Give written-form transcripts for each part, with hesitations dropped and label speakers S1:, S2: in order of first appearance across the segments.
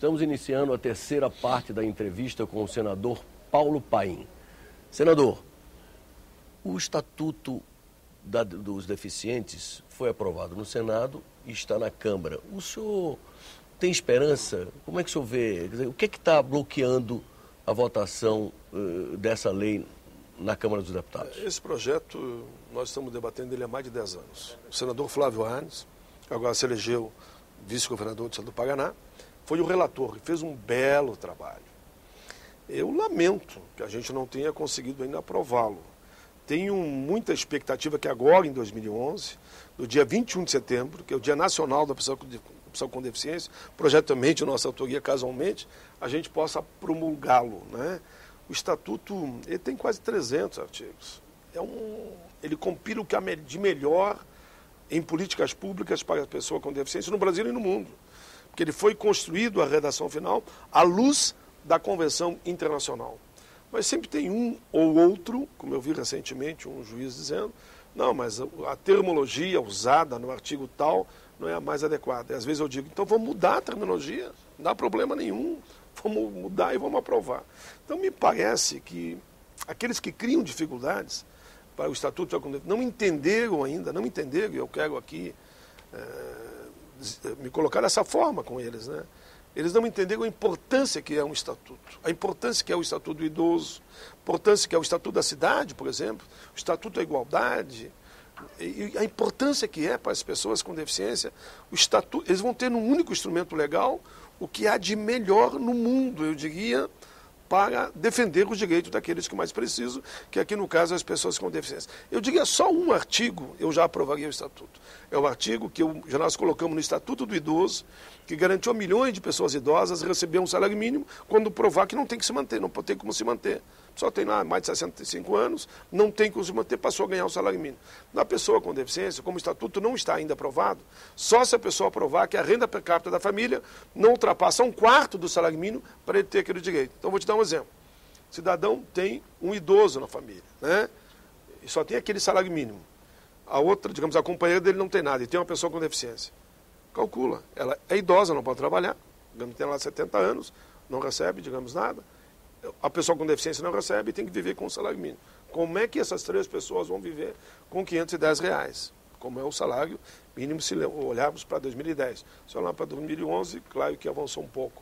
S1: Estamos iniciando a terceira parte da entrevista com o senador Paulo Paim. Senador, o Estatuto dos Deficientes foi aprovado no Senado e está na Câmara. O senhor tem esperança? Como é que o senhor vê? Quer dizer, o que é que está bloqueando a votação dessa lei na Câmara dos Deputados?
S2: Esse projeto, nós estamos debatendo ele há mais de 10 anos. O senador Flávio Arnes, que agora se elegeu vice-governador do estado do Paraná, foi o relator e fez um belo trabalho. Eu lamento que a gente não tenha conseguido ainda aprová-lo. Tenho muita expectativa que agora, em 2011, no dia 21 de setembro, que é o Dia Nacional da Pessoa com Deficiência, projeto também de nossa autoria, casualmente, a gente possa promulgá-lo, né? O Estatuto ele tem quase 300 artigos. Ele compila o que há de melhor em políticas públicas para a pessoa com deficiência no Brasil e no mundo. Porque ele foi construído, a redação final, à luz da Convenção Internacional. Mas sempre tem um ou outro, como eu vi recentemente um juiz dizendo, não, mas a terminologia usada no artigo tal não é a mais adequada. E às vezes eu digo, então vamos mudar a terminologia, não dá problema nenhum, vamos mudar e vamos aprovar. Então me parece que aqueles que criam dificuldades para o Estatuto não entenderam ainda, e eu quero aqui me colocar dessa forma com eles, né? Eles não entenderam a importância que é um estatuto, a importância que é o Estatuto do Idoso, a importância que é o Estatuto da Cidade, por exemplo, o Estatuto da Igualdade, e a importância que é para as pessoas com deficiência. O estatuto, eles vão ter num único instrumento legal o que há de melhor no mundo, eu diria, para defender os direitos daqueles que mais precisam, que aqui no caso as pessoas com deficiência. Eu diria só um artigo, eu já aprovaria o Estatuto. É o artigo que nós colocamos no Estatuto do Idoso, que garantiu a milhões de pessoas idosas receber um salário mínimo quando provar que não tem que se manter, não tem como se manter. Só tem lá mais de 65 anos, não tem como se manter, passou a ganhar o salário mínimo. Na pessoa com deficiência, como o Estatuto não está ainda aprovado, só se a pessoa provar que a renda per capita da família não ultrapassa 1/4 do salário mínimo para ele ter aquele direito. Então, vou te dar um exemplo. O cidadão tem um idoso na família, né? E só tem aquele salário mínimo. A outra, digamos, a companheira dele não tem nada e tem uma pessoa com deficiência. Calcula. Ela é idosa, não pode trabalhar, digamos, tem lá 70 anos, não recebe, digamos, nada. A pessoa com deficiência não recebe e tem que viver com o salário mínimo. Como é que essas três pessoas vão viver com R$510? Como é o salário mínimo se olharmos para 2010. Se olhar para 2011, claro que avançou um pouco.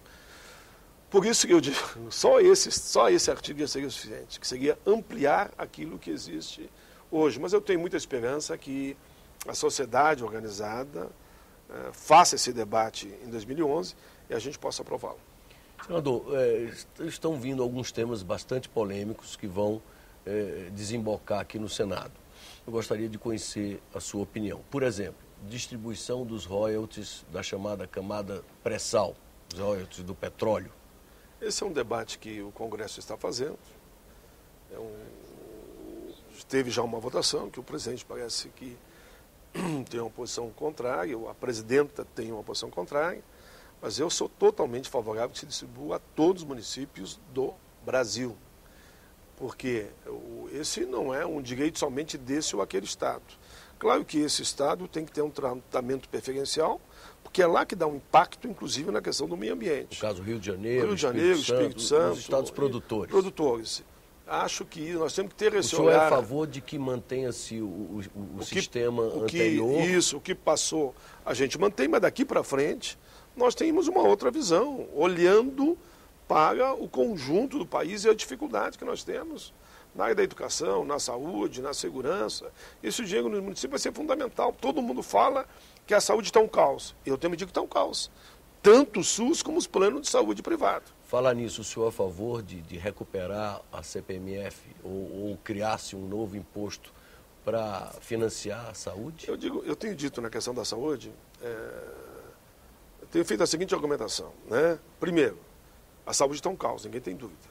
S2: Por isso que eu digo, só esse artigo seria o suficiente, que seria ampliar aquilo que existe hoje. Mas eu tenho muita esperança que a sociedade organizada faça esse debate em 2011 e a gente possa aprová-lo.
S1: Senador, estão vindo alguns temas bastante polêmicos que vão desembocar aqui no Senado. Eu gostaria de conhecer a sua opinião. Por exemplo, distribuição dos royalties da chamada camada pré-sal, os royalties do petróleo.
S2: Esse é um debate que o Congresso está fazendo. Teve já uma votação que o presidente parece que tem uma posição contrária, a presidenta tem uma posição contrária. Mas eu sou totalmente favorável que se distribua a todos os municípios do Brasil. Porque esse não é um direito somente desse ou aquele estado. Claro que esse estado tem que ter um tratamento preferencial, porque é lá que dá um impacto, inclusive, na questão do meio ambiente.
S1: No caso, Rio de Janeiro,
S2: Espírito Santo,
S1: os estados produtores.
S2: Produtores. Acho que nós temos que ter esse
S1: olhar. O senhor é a favor de que mantenha-se o sistema anterior?
S2: Isso, o que passou a gente mantém, mas daqui para frente nós temos uma outra visão, olhando para o conjunto do país e a dificuldade que nós temos na área da educação, na saúde, na segurança. Esse dinheiro no município vai ser fundamental. Todo mundo fala que a saúde está um caos. Eu também digo que está um caos. Tanto o SUS como os planos de saúde privado.
S1: Falar nisso, o senhor é a favor de recuperar a CPMF ou criar-se um novo imposto para financiar a saúde?
S2: Eu tenho dito na questão da saúde, tenho feito a seguinte argumentação, né? Primeiro, a saúde está um caos, ninguém tem dúvida.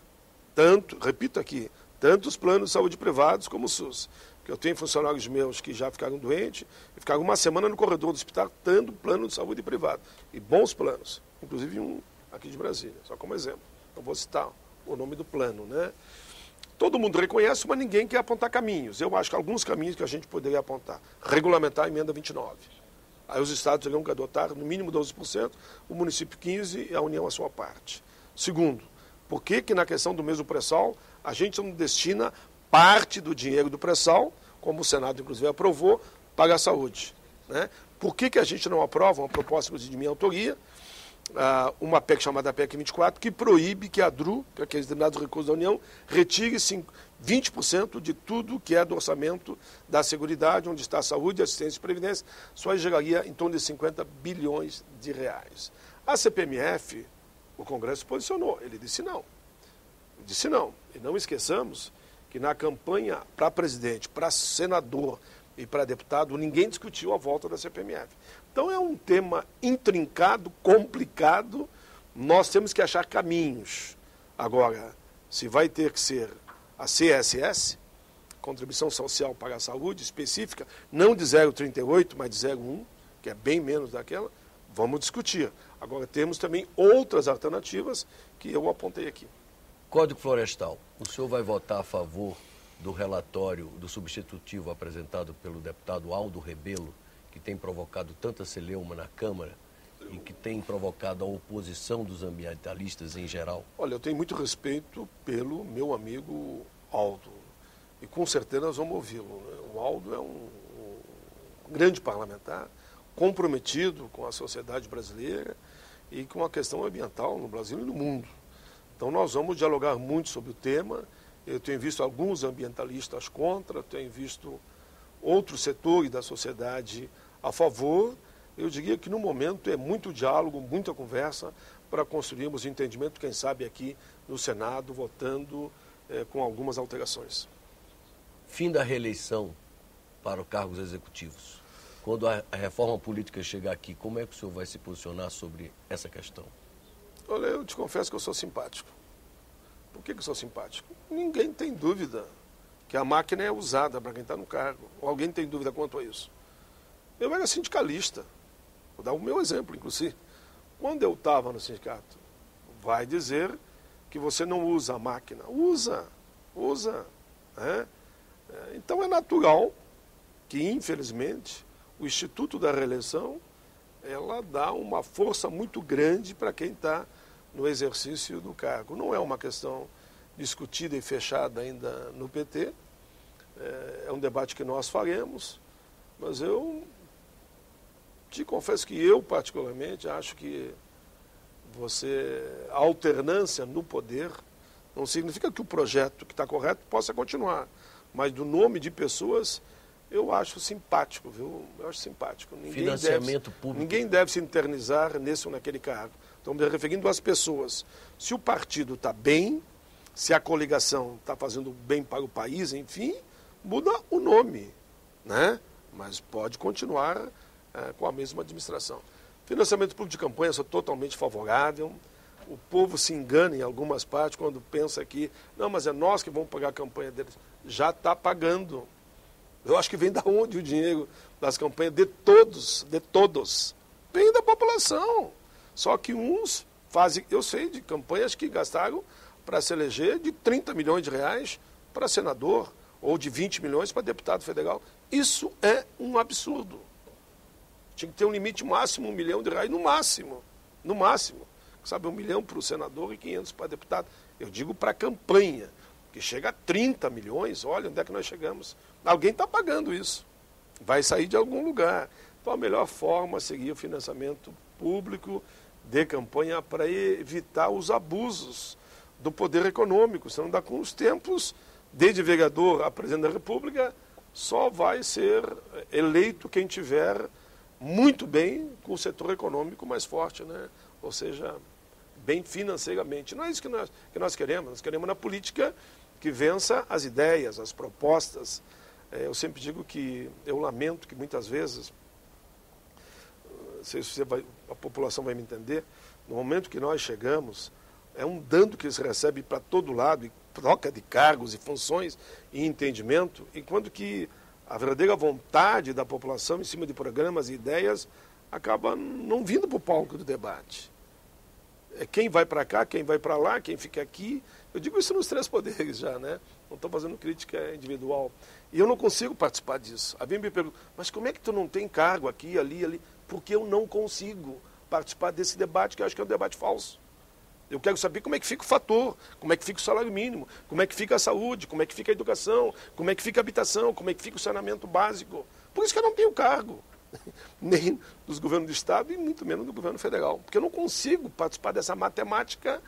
S2: Repito aqui, tanto os planos de saúde privados como o SUS. Porque eu tenho funcionários meus que já ficaram doentes e ficaram uma semana no corredor do hospital tendo plano de saúde privado. E bons planos, inclusive um aqui de Brasília, só como exemplo. Eu vou citar o nome do plano, né? Todo mundo reconhece, mas ninguém quer apontar caminhos. Eu acho que alguns caminhos que a gente poderia apontar. Regulamentar a emenda 29. Aí os estados terão que adotar no mínimo 12%, o município 15% e a União a sua parte. Segundo, por que na questão do mesmo pré-sal a gente não destina parte do dinheiro do pré-sal, como o Senado inclusive aprovou, para a saúde? Né? Por que a gente não aprova uma proposta de minha autoria, uma PEC chamada PEC 24, que proíbe que a DRU, que é aqueles determinados recursos da União, retire 20% de tudo que é do orçamento da Seguridade, onde está a saúde, assistência e previdência, só geraria em torno de 50 bilhões de reais. A CPMF, o Congresso posicionou, ele disse não. Disse não. E não esqueçamos que na campanha para presidente, para senador e para deputado, ninguém discutiu a volta da CPMF. Então é um tema intrincado, complicado, nós temos que achar caminhos. Agora, se vai ter que ser a CSS, Contribuição Social para a Saúde, específica, não de 0,38, mas de 0,1, que é bem menos daquela, vamos discutir. Agora temos também outras alternativas que eu apontei aqui.
S1: Código Florestal, o senhor vai votar a favor do relatório do substitutivo apresentado pelo deputado Aldo Rebelo, que tem provocado tanta celeuma na Câmara e que tem provocado a oposição dos ambientalistas em geral?
S2: Olha, eu tenho muito respeito pelo meu amigo Aldo e com certeza nós vamos ouvi-lo. Né? O Aldo é um grande parlamentar, comprometido com a sociedade brasileira e com a questão ambiental no Brasil e no mundo. Então nós vamos dialogar muito sobre o tema. Eu tenho visto alguns ambientalistas contra, tenho visto outros setores da sociedade a favor. Eu diria que no momento é muito diálogo, muita conversa para construirmos entendimento, quem sabe aqui no Senado, votando com algumas alterações.
S1: Fim da reeleição para os cargos executivos. Quando a reforma política chegar aqui, como é que o senhor vai se posicionar sobre essa questão?
S2: Olha, eu te confesso que eu sou simpático. Por que eu sou simpático? Ninguém tem dúvida que a máquina é usada para quem está no cargo. Ou alguém tem dúvida quanto a isso? Eu era sindicalista. Vou dar o meu exemplo, inclusive. Quando eu estava no sindicato, vai dizer que você não usa a máquina. Usa. Né? Então é natural que, infelizmente, o Instituto da Reeleição ela dá uma força muito grande para quem está no exercício do cargo. Não é uma questão discutida e fechada ainda no PT, é um debate que nós faremos, mas eu te confesso que eu, particularmente, acho que a alternância no poder não significa que o projeto que está correto possa continuar, mas do nome de pessoas eu acho simpático, viu? Eu acho simpático.
S1: Financiamento público.
S2: Ninguém deve se internizar nesse ou naquele cargo. Estamos me referindo às pessoas. Se o partido está bem, se a coligação está fazendo bem para o país, enfim, muda o nome, né? Mas pode continuar com a mesma administração. Financiamento público de campanha, sou totalmente favorável. O povo se engana em algumas partes quando pensa que, não, mas é nós que vamos pagar a campanha deles. Já está pagando. Eu acho que vem da onde o dinheiro das campanhas de todos. Vem da população. Só que uns fazem, eu sei de campanhas que gastaram para se eleger de 30 milhões de reais para senador ou de 20 milhões para deputado federal. Isso é um absurdo. Tinha que ter um limite máximo, R$1 milhão no máximo. No máximo. Sabe, 1 milhão para o senador e 500 para deputado. Eu digo para a campanha, que chega a 30 milhões, olha onde é que nós chegamos. Alguém está pagando isso. Vai sair de algum lugar. Então a melhor forma seria o financiamento público de campanha para evitar os abusos do poder econômico. Senão dá com os tempos, desde vereador a presidente da República, só vai ser eleito quem tiver muito bem com o setor econômico mais forte, né? Ou seja, bem financeiramente. Não é isso que nós queremos. Nós queremos na política que vença as ideias, as propostas. Eu sempre digo que eu lamento que muitas vezes, a população vai me entender, no momento que nós chegamos, é um dano que se recebe para todo lado, e troca de cargos e funções e entendimento, enquanto que a verdadeira vontade da população em cima de programas e ideias acaba não vindo para o palco do debate. É quem vai para cá, quem vai para lá, quem fica aqui. Eu digo isso nos 3 poderes já, né? Não estou fazendo crítica individual. E eu não consigo participar disso. Alguém me pergunta, mas como é que tu não tem cargo aqui, ali? porque eu não consigo participar desse debate, que eu acho que é um debate falso. Eu quero saber como é que fica o fator, como é que fica o salário mínimo, como é que fica a saúde, como é que fica a educação, como é que fica a habitação, como é que fica o saneamento básico. Por isso que eu não tenho cargo, nem dos governos do Estado e muito menos do governo federal. Porque eu não consigo participar dessa matemática,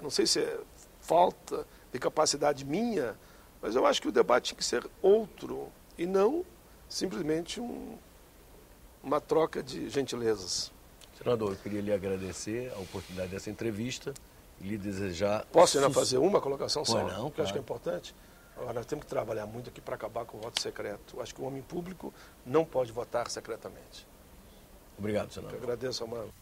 S2: não sei se é falta de capacidade minha, mas eu acho que o debate tinha que ser outro e não simplesmente uma troca de gentilezas.
S1: Senador, eu queria lhe agradecer a oportunidade dessa entrevista e lhe desejar...
S2: Posso ainda fazer uma colocação só?
S1: Não,
S2: que eu acho que é importante. Agora, nós temos que trabalhar muito aqui para acabar com o voto secreto. Eu acho que o homem público não pode votar secretamente.
S1: Obrigado, senador.
S2: Eu agradeço, Amaro.